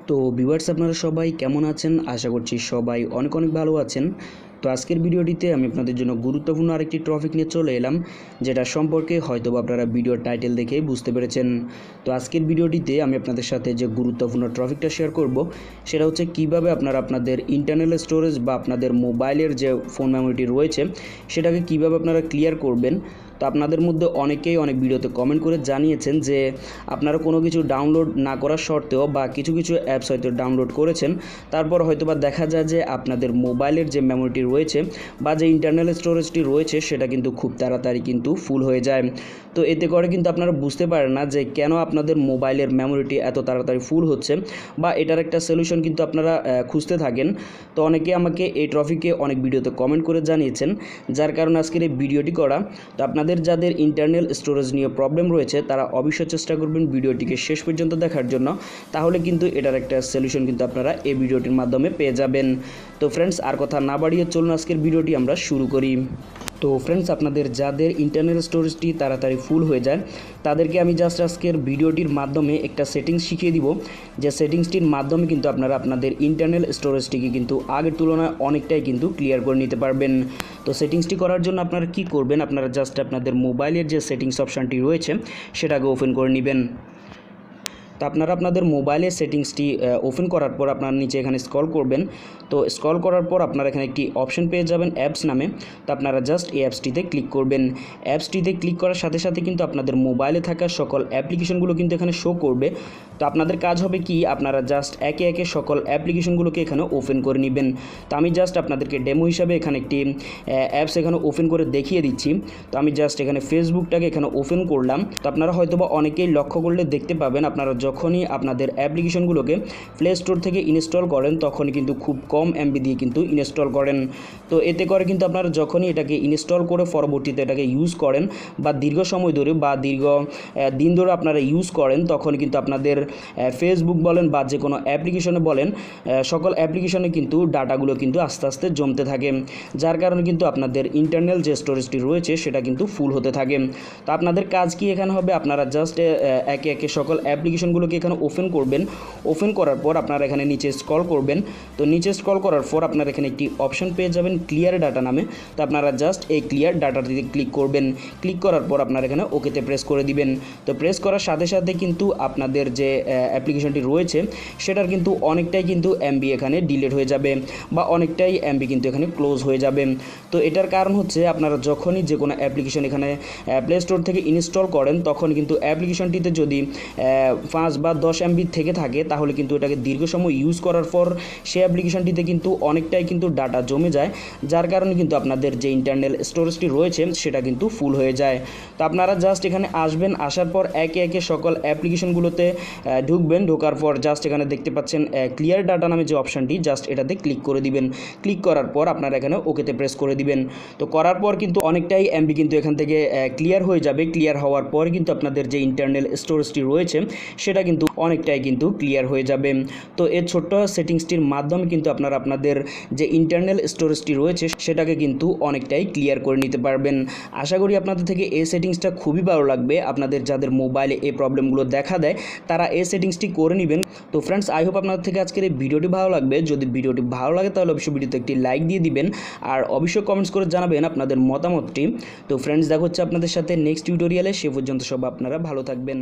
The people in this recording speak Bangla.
তো ভিউয়ার্স আপনারা সবাই কেমন আছেন? আশা করছি সবাই অনেক অনেক ভালো আছেন। তো আজকের ভিডিওটিতে আমি আপনাদের জন্য গুরুত্বপূর্ণ আরেকটি টপিক নিয়ে চলে এলাম, যেটা সম্পর্কে হয়তোবা আপনারা ভিডিওর টাইটেল দেখেই বুঝতে পেরেছেন। তো আজকের ভিডিওটিতে আমি আপনাদের সাথে যে গুরুত্বপূর্ণ টপিকটা শেয়ার করব সেটা হচ্ছে কিভাবে আপনারা আপনাদের ইন্টারনাল স্টোরেজ বা আপনাদের মোবাইলের যে ফোন মেমোরিটি রয়েছে সেটাকে কিভাবে আপনারা ক্লিয়ার করবেন। তো আপনাদের মধ্যে অনেকেই অনেক ভিডিওতে কমেন্ট করে জানিয়েছেন যে আপনারা কোনো কিছু ডাউনলোড না করার সত্ত্বেও বা কিছু অ্যাপস হয়তো ডাউনলোড করেছেন, তারপর হয়তোবা দেখা যায় যে আপনাদের মোবাইলের যে মেমোরিটি রয়েছে বা যে ইন্টারনাল স্টোরেজটি রয়েছে সেটা কিন্তু খুব তাড়াতাড়ি কিন্তু ফুল হয়ে যায়। তো এতে করে কিন্তু আপনারা বুঝতে পারেন না যে কেন আপনাদের মোবাইলের মেমোরিটি এত তাড়াতাড়ি ফুল হচ্ছে, বা এটার একটা সলিউশন কিন্তু আপনারা খুঁজতে থাকেন। তো অনেকে আমাকে এই টপিকে অনেক ভিডিওতে কমেন্ট করে জানিয়েছেন, যার কারণে আজকের এই ভিডিওটি করা। তো আপনাদের যাদের ইন্টারনাল স্টোরেজ নিয়ে প্রবলেম রয়েছে তারা অবশ্যই চেষ্টা করবেন ভিডিওটিকে শেষ পর্যন্ত দেখার জন্য, তাহলে কিন্তু এটার একটা সলিউশন কিন্তু আপনারা এই ভিডিওটির মাধ্যমে পেয়ে যাবেন। তো ফ্রেন্ডস, আর কথা না বাড়িয়ে চলুন আজকের ভিডিওটি আমরা শুরু করি। তো ফ্রেন্ডস, আপনাদের যাদের ইন্টারনাল স্টোরেজটি তাড়াতাড়ি ফুল হয়ে যায় তাদেরকে আমি জাস্ট আজকের ভিডিওটির মাধ্যমে একটা সেটিংস শিখিয়ে দিব, যে সেটিংসটির মাধ্যমে কিন্তু আপনারা আপনাদের ইন্টারনাল স্টোরেজটিকে কিন্তু আগের তুলনায় অনেকটাই কিন্তু ক্লিয়ার করে নিতে পারবেন। তো সেটিংসটি করার জন্য আপনারা কি করবেন, আপনারা জাস্ট আপনাদের মোবাইলের যে সেটিংস অপশানটি রয়েছে সেটাকে ওপেন করে নেবেন। তো আপনারা আপনাদের মোবাইলের সেটিংসটি ওপেন করার পর আপনারা নিচে এখানে স্ক্রল করবেন। তো স্ক্রল করার পর আপনারা এখানে একটি অপশন পেয়ে যাবেন অ্যাপস নামে। তো আপনারা জাস্ট এই অ্যাপসটিতে ক্লিক করবেন। অ্যাপসটিতে ক্লিক করার সাথে সাথে কিন্তু আপনাদের মোবাইলে থাকা সকল অ্যাপ্লিকেশনগুলো কিন্তু এখানে শো করবে। তো আপনাদের কাজ হবে কি, আপনারা জাস্ট একে একে সকল অ্যাপ্লিকেশনগুলোকে এখানে ওপেন করে নেবেন। তো আমি জাস্ট আপনাদেরকে ডেমো হিসাবে এখানে একটি অ্যাপস এখানে ওপেন করে দেখিয়ে দিচ্ছি। তো আমি জাস্ট এখানে ফেসবুকটাকে এখানে ওপেন করলাম। তো আপনারা হয়তোবা অনেকেই লক্ষ্য করলে দেখতে পাবেন, আপনারা যখনই আপনাদের অ্যাপ্লিকেশনগুলোকে প্লে স্টোর থেকে ইনস্টল করেন তখনই কিন্তু খুব কম এমবি দিয়ে কিন্তু ইনস্টল করেন। তো এতে করে কিন্তু আপনারা যখনই এটাকে ইনস্টল করে পরবর্তীতে এটাকে ইউজ করেন বা দীর্ঘ সময় ধরে বা দীর্ঘ দিন ধরে আপনারা ইউজ করেন, তখন কিন্তু আপনাদের ফেসবুক বলেন বা যে কোনো অ্যাপ্লিকেশনে বলেন, সকল অ্যাপ্লিকেশনে কিন্তু ডাটাগুলো কিন্তু আস্তে আস্তে জমতে থাকে, যার কারণে কিন্তু আপনাদের ইন্টারনাল যে স্টোরেজটি রয়েছে সেটা কিন্তু ফুল হতে থাকে। তো আপনাদের কাজ কি এখানে হবে, আপনারা জাস্ট একে একে সকল অ্যাপ্লিকেশনগুলোকে এখানে ওপেন করবেন। ওপেন করার পর আপনারা এখানে নিচে স্ক্রল করবেন। তো নিচে স্ক্রল করার পর আপনারা এখানে একটি অপশন পেয়ে যাবেন ক্লিয়ার ডাটা নামে। তো আপনারা জাস্ট এই ক্লিয়ার ডাটাটিতে ক্লিক করবেন। ক্লিক করার পর আপনারা এখানে ওকেতে প্রেস করে দিবেন। তো প্রেস করার সাথে সাথে কিন্তু আপনাদের যে অ্যাপ্লিকেশনটি রয়েছে সেটার কিন্তু অনেকটাই কিন্তু এমবি এখানে ডিলিট হয়ে যাবে বা অনেকটাই এমবি কিন্তু এখানে ক্লোজ হয়ে যাবে। তো এটার কারণ হচ্ছে আপনারা যখনই যে কোনো অ্যাপ্লিকেশন এখানে প্লে স্টোর থেকে ইনস্টল করেন তখন কিন্তু অ্যাপ্লিকেশনটিতে যদি 5 বা 10 এমবি থেকে থাকে তাহলে কিন্তু এটাকে দীর্ঘ সময় ইউজ করার পর সেই অ্যাপ্লিকেশনটিতে কিন্তু অনেকটাই কিন্তু ডাটা জমে যায়, যার কারণে কিন্তু আপনাদের যে ইন্টারনাল স্টোরেজটি রয়েছে সেটা কিন্তু ফুল হয়ে যায়। তো আপনারা জাস্ট এখানে আসবেন, আসার পর একে একে সকল অ্যাপ্লিকেশনগুলোতে ঢুকবেন। ঢোকার পর জাস্ট এখানে দেখতে পাচ্ছেন ক্লিয়ার ডাটা নামে যে অপশানটি, জাস্ট এটাতে ক্লিক করে দিবেন। ক্লিক করার পর আপনারা এখানে ওকেতে প্রেস করে দিবেন। তো করার পর কিন্তু অনেকটাই এমবি কিন্তু এখান থেকে ক্লিয়ার হয়ে যাবে। ক্লিয়ার হওয়ার পর কিন্তু আপনাদের যে ইন্টারনাল স্টোরেজটি রয়েছে সেটা কিন্তু অনেকটাই কিন্তু ক্লিয়ার হয়ে যাবে। তো এই ছোট্ট সেটিংসটির মাধ্যমে কিন্তু আপনারা আপনাদের যে ইন্টারনাল স্টোরেজটি রয়েছে সেটাকে কিন্তু অনেকটাই ক্লিয়ার করে নিতে পারবেন। আশা করি আপনাদের থেকে এই সেটিংসটা খুবই ভালো লাগবে। আপনাদের যাদের মোবাইলে এই প্রবলেমগুলো দেখা দেয় তারা এই সেটিংসটি করে নেবেন। তো ফ্রেন্ডস, আই হোপ আপনাদের থেকে আজকের এই ভিডিওটি ভালো লাগবে। যদি ভিডিওটি ভালো লাগে তাহলে অবশ্যই ভিডিওতে একটি লাইক দিয়ে দিবেন আর অবশ্যই কমেন্টস করে জানাবেন আপনাদের মতামতটি। তো ফ্রেন্ডস, দেখা হচ্ছে আপনাদের সাথে নেক্সট টিউটোরিয়ালে। সে পর্যন্ত সব আপনারা ভালো থাকবেন।